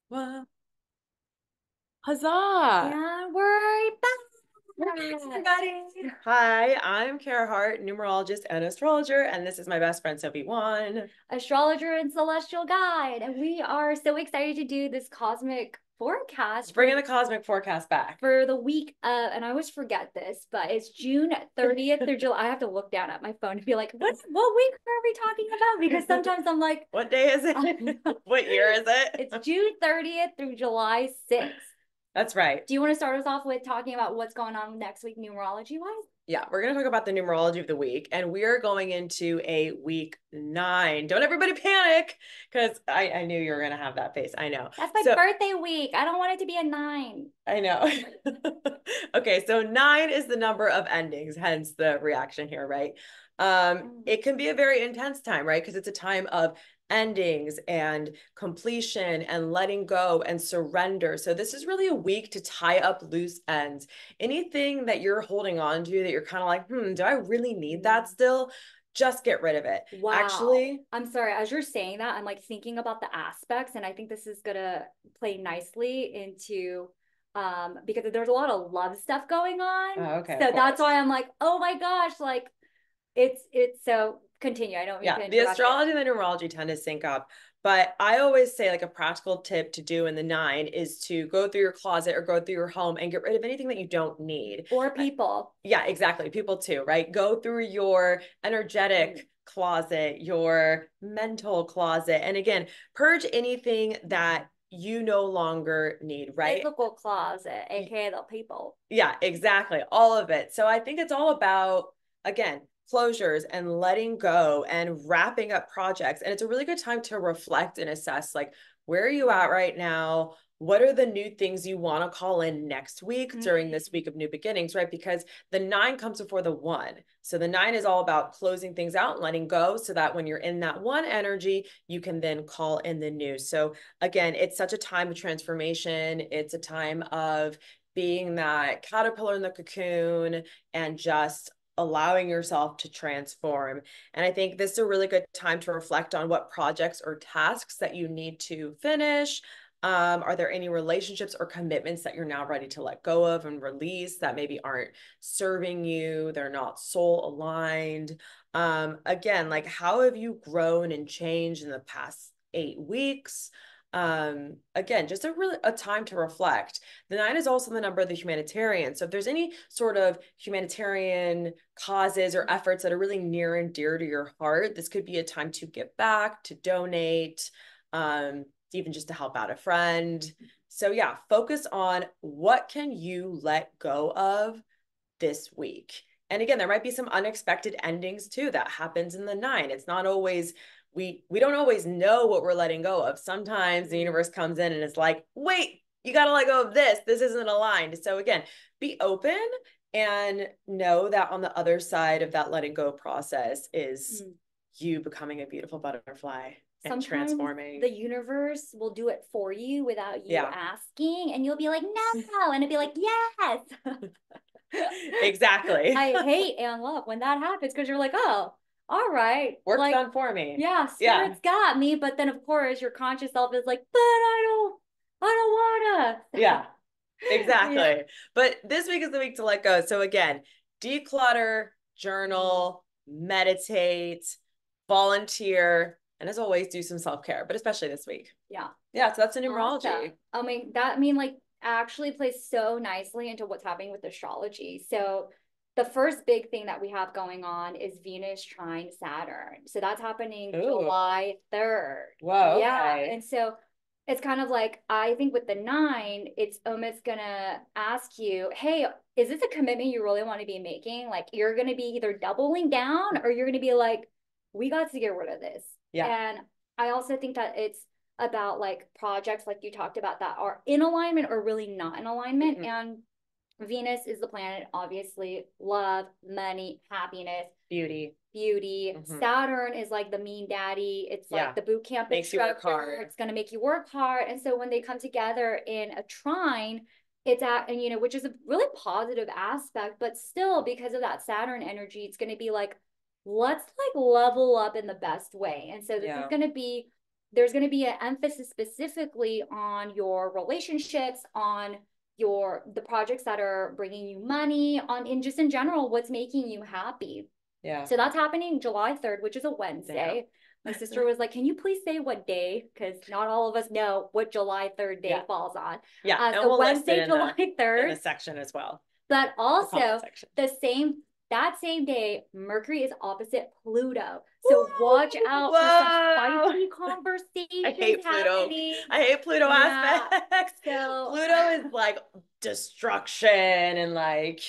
Well, huzzah! And we're back, Everybody. Hi, I'm Kaerhart, numerologist and astrologer, and this is my best friend Sophie One. astrologer and celestial guide. And we are so excited to do this cosmic It's forecast bringing the cosmic forecast back. for the week of, and I always forget this, but it's June 30th through July. I have to look down at my phone to be like, what week are we talking about? Because sometimes I'm like, What day is it? What year is it? it's June 30th through July 6th. That's right. Do you want to start us off with talking about what's going on next week numerology wise? Yeah, we're going to talk about the numerology of the week, and we are going into a week 9. Don't everybody panic, because I knew you were going to have that face. I know. That's my So birthday week. I don't want it to be a 9. I know. Okay, so 9 is the number of endings, hence the reaction here, right? It can be a very intense time, right? Because it's a time of endings and completion and letting go and surrender. So this is really a week to tie up loose ends. Anything that you're holding on to that you're kind of like, do I really need that still? Just get rid of it. Wow. Actually, I'm sorry. As you're saying that, I'm like thinking about the aspects, and I think this is gonna play nicely into because there's a lot of love stuff going on. oh, okay, of So that's course. why I'm like, oh my gosh, like it's so continue. I don't mean Yeah, to the interrupt you. astrology and the numerology tend to sync up. But I always say, like, a practical tip to do in the 9 is to go through your closet or go through your home and get rid of anything that you don't need. Or people. Yeah, exactly. People too, right? Go through your energetic closet, your mental closet. And again, purge anything that you no longer need, right? Physical closet, aka the people. Yeah, exactly. All of it. So I think it's all about, again, closures and letting go and wrapping up projects. And it's a really good time to reflect and assess, like, where are you at right now? What are the new things you want to call in next week during this week of new beginnings, right? Because the 9 comes before the 1. So the 9 is all about closing things out and letting go so that when you're in that 1 energy, you can then call in the new. So again, it's such a time of transformation. It's a time of being that caterpillar in the cocoon and just allowing yourself to transform. And I think this is a really good time to reflect on what projects or tasks that you need to finish. Are there any relationships or commitments that you're now ready to let go of and release that maybe aren't serving you? They're not soul aligned. Again, like, how have you grown and changed in the past 8 weeks? Again, just a time to reflect. The 9 is also the number of the humanitarian. So if there's any sort of humanitarian causes or efforts that are really near and dear to your heart, this could be a time to give back, to donate, even just to help out a friend. So yeah, focus on what can you let go of this week. And again, there might be some unexpected endings too that happens in the 9. It's not always we don't always know what we're letting go of. Sometimes the universe comes in and it's like, wait, you got to let go of this. This isn't aligned. So again, be open and know that on the other side of that letting go process is you becoming a beautiful butterfly and Sometimes transforming. the universe will do it for you without you Yeah. asking, and you'll be like, no, and it'll be like, yes. Exactly. I hate and love when that happens because you're like, oh, all right. Work's Like, done for me. yeah, Yeah. spirit's got me. But then, of course, your conscious self is like, but I don't wanna. Yeah. Yeah. Exactly. But this week is the week to let go. So again, declutter, journal, meditate, volunteer, and as always, do some self-care, but especially this week. Yeah. Yeah, so that's a Awesome. numerology. Like actually plays so nicely into what's happening with astrology. So the first big thing that we have going on is Venus trine Saturn. So that's happening Ooh. July 3rd. Whoa, Yeah. okay. And so it's kind of like I think with the 9, it's almost gonna ask you, hey, is this a commitment you really want to be making? Like you're gonna be either doubling down or you're gonna be like, we got to get rid of this. Yeah. And I also think that it's about like projects like you talked about that are in alignment or really not in alignment. And Venus is the planet, obviously, love, money, happiness, beauty. Saturn is like the mean daddy. It's like the boot camp Makes you work instructor. hard. It's going to make you work hard. And so when they come together in a trine, it's at, and which is a really positive aspect, but still because of that Saturn energy, it's going to be like, let's like level up in the best way. And so this is going to be there's going to be an emphasis specifically on your relationships, on the projects that are bringing you money, on in just in general what's making you happy. Yeah. So that's happening July 3rd, which is a Wednesday. My sister was like, can you please say what day? Because not all of us know what July 3rd day falls on. Yeah. And so we'll Wednesday, July 3rd. In the section as well. But also that same day, Mercury is opposite Pluto. So watch out for some spicy conversations. I hate Pluto. Happening. I hate Pluto aspects. So Pluto is like destruction and like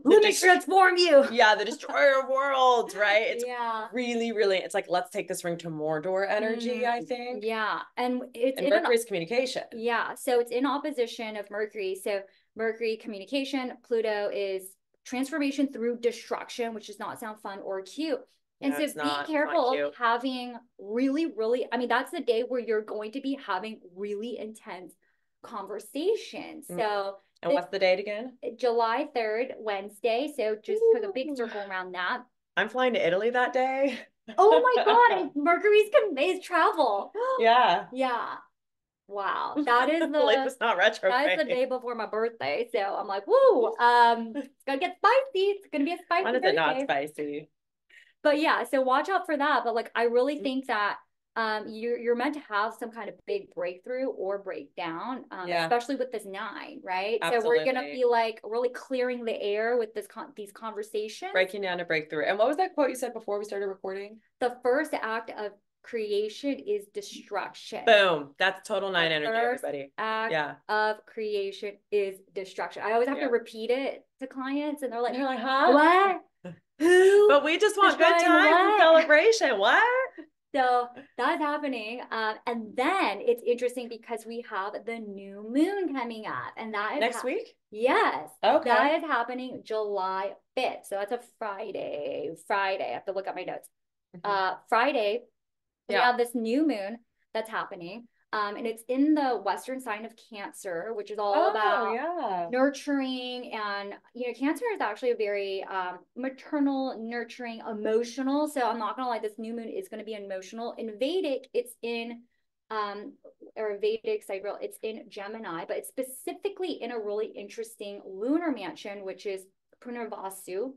let me transform you. Yeah, the destroyer of worlds, right? It's really, really, it's like, let's take this ring to Mordor energy, I think. Yeah. And Mercury's communication. Yeah. So it's in opposition of Mercury. So Mercury, communication, Pluto is transformation through destruction, which does not sound fun or cute. And so be careful of having really, I mean, that's the day where you're going to be having really intense conversations. So, and what's the date again? July 3rd, Wednesday. So just put a big circle around that. I'm flying to Italy that day. Oh my God. Mercury's travel. Yeah. Yeah. Wow. That is it's not retrograde. That is the day before my birthday. So I'm like, woo, it's gonna get spicy. It's gonna be a spicy When is birthday. it not spicy? But yeah, so watch out for that. But like I really think that you're meant to have some kind of big breakthrough or breakdown, especially with this 9, right? Absolutely. So we're gonna be like really clearing the air with these conversations. Breaking down to breakthrough. And what was that quote you said before we started recording? The first act of creation is destruction. Boom. That's total 9 energy, everybody. Act of creation is destruction. I always have to repeat it to clients and they're like, huh? What? Who? But we just want good times and celebration. What? So that's happening. And then it's interesting because we have the new moon coming up. And that is next week? Yes. Okay. That is happening July 5th. So that's a Friday. I have to look at my notes. Friday, we have this new moon that's happening. And it's in the Western sign of Cancer, which is all about nurturing. And, Cancer is actually a very maternal, nurturing, emotional. So I'm not going to lie, this new moon is going to be emotional. In Vedic, it's in, or Vedic sidereal, it's in Gemini, but it's specifically in a really interesting lunar mansion, which is Punarvasu,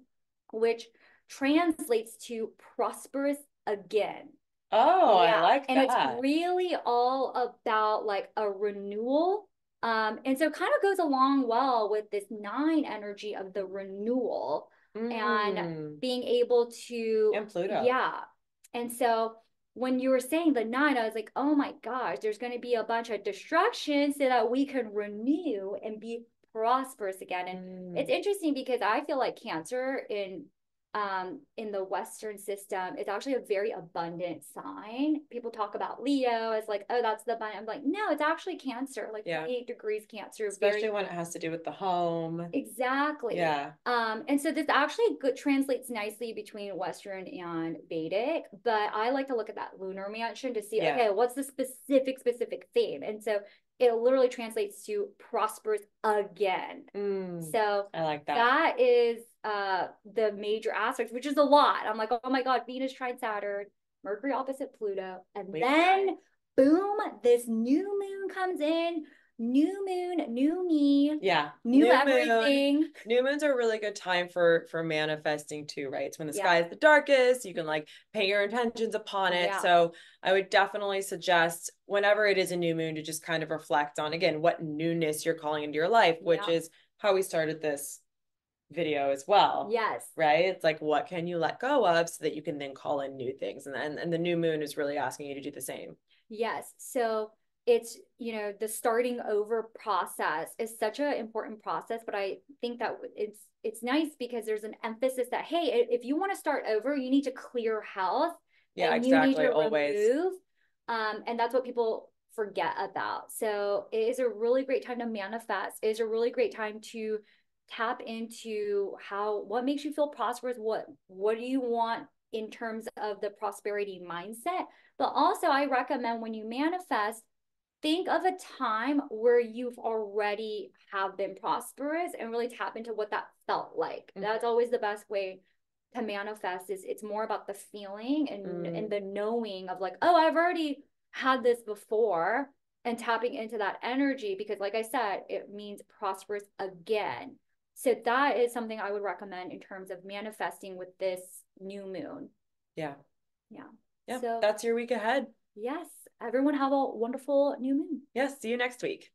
which translates to prosperous again. Oh, I like that. And it's really all about like a renewal. And so it kind of goes along well with this 9 energy of the renewal and being able to. And Pluto. Yeah. And so when you were saying the 9, I was like, oh my gosh, there's going to be a bunch of destruction so that we can renew and be prosperous again. And it's interesting because I feel like Cancer in the Western system, it's actually a very abundant sign. People talk about Leo as like, oh, that's the abundant. I'm like, no, it's actually Cancer, like 28 degrees Cancer. Especially when it has to do with the home. Exactly. Yeah. And so this actually translates nicely between Western and Vedic, but I like to look at that lunar mansion to see, okay, what's the specific theme? And so it literally translates to prosperous again. So I like that. That is the major aspects, which is a lot. I'm like, oh my God, Venus trine Saturn, Mercury opposite Pluto. And then boom, this new moon comes in. New moon, new me. Yeah. New everything. New moons are a really good time for manifesting too, right? It's when the sky is the darkest. You can like paint your intentions upon it. So I would definitely suggest whenever it is a new moon to just kind of reflect on, again, what newness you're calling into your life, which is how we started this video as well. Yes. Right? It's like, what can you let go of so that you can then call in new things? And the new moon is really asking you to do the same. Yes. So it's, the starting over process is such an important process, but I think that it's nice because there's an emphasis that, hey, if you want to start over, you need to clear health. Yeah, and exactly. You need to always. remove. And that's what people forget about. So it is a really great time to manifest. It is a really great time to tap into what makes you feel prosperous. What do you want in terms of the prosperity mindset? But also I recommend when you manifest, think of a time where you've already have been prosperous and really tap into what that felt like. That's always the best way to manifest. It's more about the feeling and the knowing of like, oh, I've already had this before, and tapping into that energy, because like I said, it means prosperous again. So that is something I would recommend in terms of manifesting with this new moon. Yeah. Yeah. Yeah. So that's your week ahead. yes, everyone have a wonderful new moon. Yes. See you next week.